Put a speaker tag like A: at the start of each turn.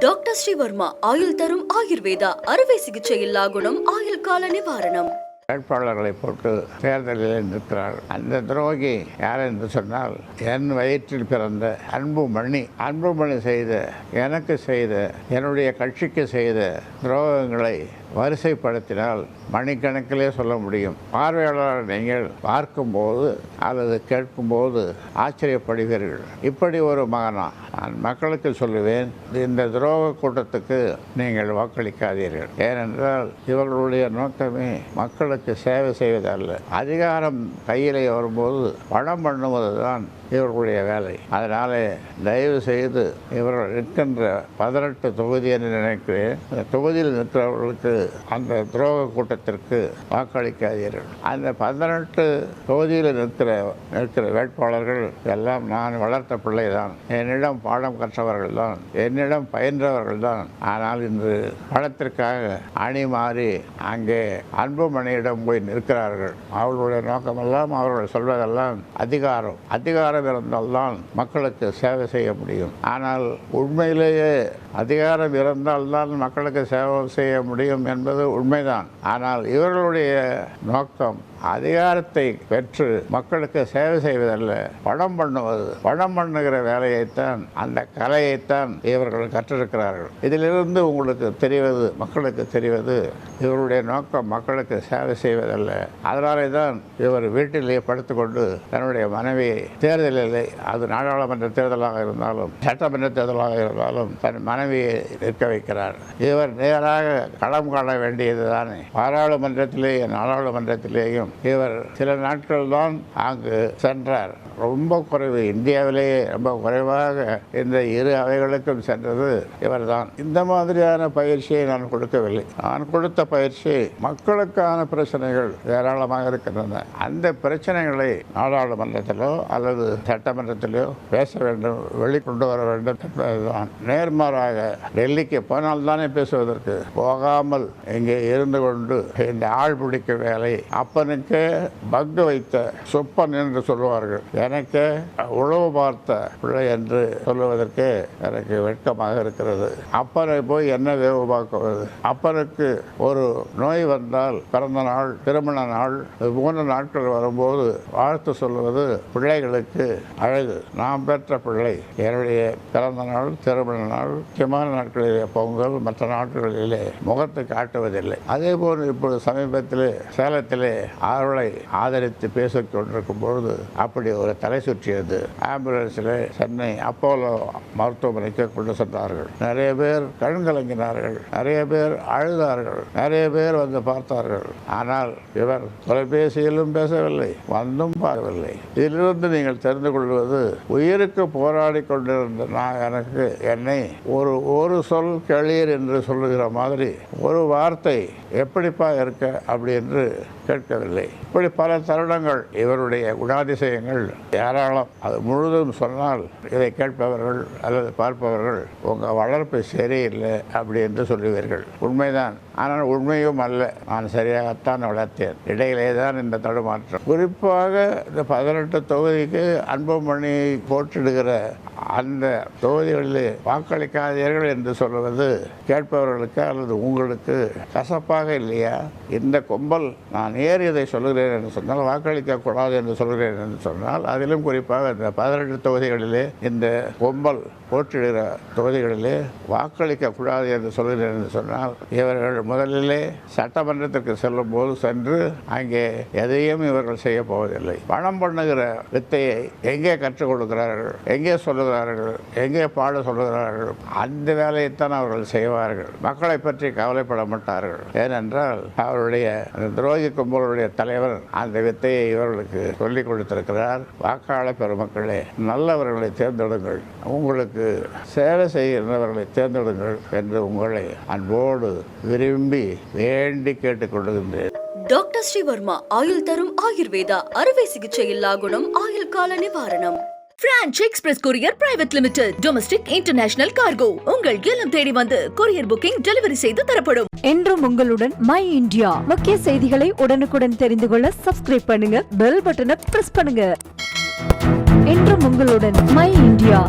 A: Doctor Sreevarma ஆயுள் தரும் ஆயுர்வேதா அறுவை சிகிச்சையில்லா குணம் ஆயுள் கால நிவாரணம்.
B: வேட்பாளர்களை போட்டு தேர்தலில் நிற்கிறார். அந்த துரோகி யார் என்று சொன்னால், என் வயிற்றில் பிறந்த அன்புமணி செய்த, எனக்கு செய்த, என்னுடைய கட்சிக்கு செய்த துரோகங்களை வரிசைப்படுத்தினால் மணிக்கணக்கிலே சொல்ல முடியும். பார்வையாளர் நீங்கள் பார்க்கும்போது அல்லது கேட்கும்போது ஆச்சரியப்படுவீர்கள். இப்படி ஒரு மகனா? நான் மக்களுக்கு சொல்லுவேன், இந்த துரோக கூட்டத்துக்கு நீங்கள் வாக்களிக்காதீர்கள். ஏனென்றால் இவர்களுடைய நோக்கமே மக்களுக்கு சேவை செய்வதல்ல. அதிகாரம் கையிலே வரும்போது பணம் பண்ணுவது தான் இவர்களுடைய வேலை. அதனாலே தயவு செய்து இவர்கள் நிற்கின்ற 18 தொகுதி என்று நினைக்கிறேன், இந்த தொகுதியில் நிற்கிறவர்களுக்கு அந்த துரோக கூட்டத்திற்கு வாக்களிக்காதீர்கள். அந்த 18 தொகுதியில் நிற்கிற வேட்பாளர்கள் எல்லாம் நான் வளர்த்த பிள்ளைதான், என்னிடம் பாடம் கற்றவர்கள் தான், என்னிடம் பயின்றவர்கள் தான். ஆனால் இன்று பணத்திற்காக அணி மாறி அங்கே அன்புமணியிடம் போய் நிற்கிறார்கள். அவர்களுடைய நோக்கமெல்லாம் அவர்கள் சொல்வதெல்லாம் அதிகாரம் இருந்தால்தான் மக்களுக்கு சேவை செய்ய முடியும். ஆனால் உண்மையிலேயே அதிகாரம் இருந்தால்தான் மக்களுக்கு சேவை செய்ய முடியும் என்பது உண்மைதான். ஆனால் இவர்களுடைய நோக்கம் அதிகாரத்தை பெற்று மக்களுக்கு சேவை செய்வதல்ல, பணம் பண்ணுகிற வேலையைத்தான், அந்த கலையைத்தான் இவர்கள் கற்றிருக்கிறார்கள். இதிலிருந்து மக்களுக்கு தெரிவது இவருடைய நோக்கம் மக்களுக்கு சேவை செய்வதல்ல. அதனாலே தான் இவர் வீட்டிலேயே படுத்துக்கொண்டு தன்னுடைய மனைவியை தேர்தலில், அது நாடாளுமன்ற தேர்தலாக இருந்தாலும் சட்டமன்ற தேர்தலாக இருந்தாலும் தன் மனைவியை நிற்க வைக்கிறார். இவர் நேராக களம் காண வேண்டியது தானே. பாராளுமன்றத்திலேயும் நாடாளுமன்றத்திலேயும் இவர் சில நாட்கள் தான் அங்கு சென்றார். ரொம்ப குறைவு, இந்தியாவிலேயே ரொம்ப குறைவாக இந்த இரு அவைகளுக்கும் சென்றது இவர்தான். இந்த மாதிரியான பயிற்சியை நான் கொடுக்கவில்லை. நான் கொடுத்த பயிற்சி மக்களுக்கான பிரச்சனைகள் ஏராளமாக இருக்கின்றன. அந்த பிரச்சனைகளை நாடாளுமன்றத்திலோ அல்லது சட்டமன்றத்திலோ பேச வேண்டும், வெளிக்கொண்டு வர வேண்டும் என்பதுதான். நேர்மாறாக டெல்லிக்கு போனால்தானே பேசுவதற்கு, போகாமல் இங்கே இருந்து கொண்டு இந்த ஆள் பிடிக்க வேலை, அப்பனுக்கு பங்கு வைத்த சொப்பன் என்று சொல்லுவார்கள், எனக்கு உழவு பார்த்த பிள்ளை என்று சொல்லுவதற்கு எனக்கு வெட்கமாக இருக்கிறது. அப்பனை போய் என்ன வேவு பார்க்குவது? அப்பனுக்கு ஒரு நோய் வந்தால், பிறந்த நாள், திருமண நாள், 3 நாட்கள் வரும்போது வாழ்த்து சொல்லுவது பிள்ளைகளுக்கு அழகு. நாம் பெற்ற பிள்ளை என்னுடைய பிறந்த நாள், திருமண நாள், முக்கியமான நாட்களிலே, பொங்கல், மற்ற நாட்களிலே முகத்தை காட்டுவதில்லை. அதே போல் இப்பொழுது சமீபத்திலே சேலத்திலே அவர்களை ஆதரித்து பேசிக் கொண்டிருக்கும் பொழுது அப்படி ஒரு தலை சுற்றியது. ஆம்புலன்ஸில் சென்னை அப்போலோ மருத்துவமனைக்கு கொண்டு சென்றார்கள். நிறைய பேர் கண் கலங்கினார்கள், நிறைய பேர் அழுதார்கள், நிறைய பேர் வந்து பார்த்தார்கள். ஆனால் இவர் தொலைபேசியிலும் பேசவில்லை, வந்தும் பார்க்கவில்லை. இதிலிருந்து நீங்கள் தெரிந்து கொள்வது, உயிருக்கு போராடி கொண்டிருந்த என்னை ஒரு சொல் கேளீர் என்று சொல்லுகிற மாதிரி ஒரு வார்த்தை எப்படிப்பா இருக்க அப்படி என்று கேட்கவில்லை. இப்படி பல தருணங்கள் இவருடைய குணாதிசயங்கள் ஏராளம். அது முழுதும் சொன்னால் இதை கேட்பவர்கள் அல்லது பார்ப்பவர்கள் உங்கள் வளர்ப்பு சரியில்லை அப்படி என்று சொல்லுவீர்கள். உண்மைதான். ஆனால் உண்மையும் அல்ல. நான் சரியாகத்தான் வளர்த்தேன். இடையிலே தான் இந்த தடுமாற்றம். குறிப்பாக இந்த 18 தொகுதிக்கு அன்புமணி போட்டிடுகிற அந்த தொகுதிகளில் வாக்களிக்காதீர்கள் என்று சொல்வது கேட்பவர்களுக்கு அல்லது உங்களுக்கு கசப்பாக இல்லையா? இந்த கும்பல் நான் ஏன் இதை சொல்கிறேன் என்று சொன்னால், வாக்களிக்க கூடாது என்று சொல்கிறேன் என்று சொன்னால், அதிலும் குறிப்பாக இந்த 18 தொகுதிகளிலே இந்த கும்பல் போட்டியிடுகிற தொகுதிகளிலே வாக்களிக்க கூடாது என்று சொல்கிறேன் என்று சொன்னால், இவர்கள் முதலிலே சட்டமன்றத்திற்கு செல்லும் போது சென்று அங்கே எதையும் இவர்கள் செய்ய போவதில்லை. பணம் பண்ணுகிற வித்தையை எங்கே கற்றுக் கொடுக்கிறார்கள், எங்கே சொல்லுகிறார்கள், எங்கே பாட சொல்லுகிறார்கள், அந்த வேலையைத்தான் அவர்கள் செய்வார்கள். மக்களை பற்றி கவலைப்பட மாட்டார்கள். ஏனென்றால் அவருடைய துரோகி கும்பலுடைய தலைவர் அந்த வித்தையை இவர்களுக்கு சொல்லிக் கொடுத்திருக்கிறார். வாக்காளர் பெருமக்களே, நல்லவர்களை தேர்ந்தெடுங்கள், உங்களுக்கு சேவை செய்கிறவர்களை தேர்ந்தெடுங்கள் என்று உங்களை அன்போடு விரும்பி வேண்டி கேட்டுக் கொள்கின்றேன்.
A: டாக்டர் ஸ்ரீவர்மா ஆயுள் தரும் ஆயுர்வேதா அறுவை சிகிச்சையில்லா குணம் ஆயுள் கால நிவாரணம். Branch express courier private limited. Domestic international cargo. உங்கள் இல்லம் தேடி வந்து கொரியர் புக்கிங் டெலிவரி செய்து தரப்படும்.
C: என்றும் உங்களுடன் மை இந்தியா. முக்கிய செய்திகளை உடனுக்குடன் தெரிந்து கொள்ள சப்ஸ்கிரைப் பண்ணுங்க, பெல் பட்டனை பிரஸ் பண்ணுங்க. என்றும் உங்களுடன் மை இந்தியா.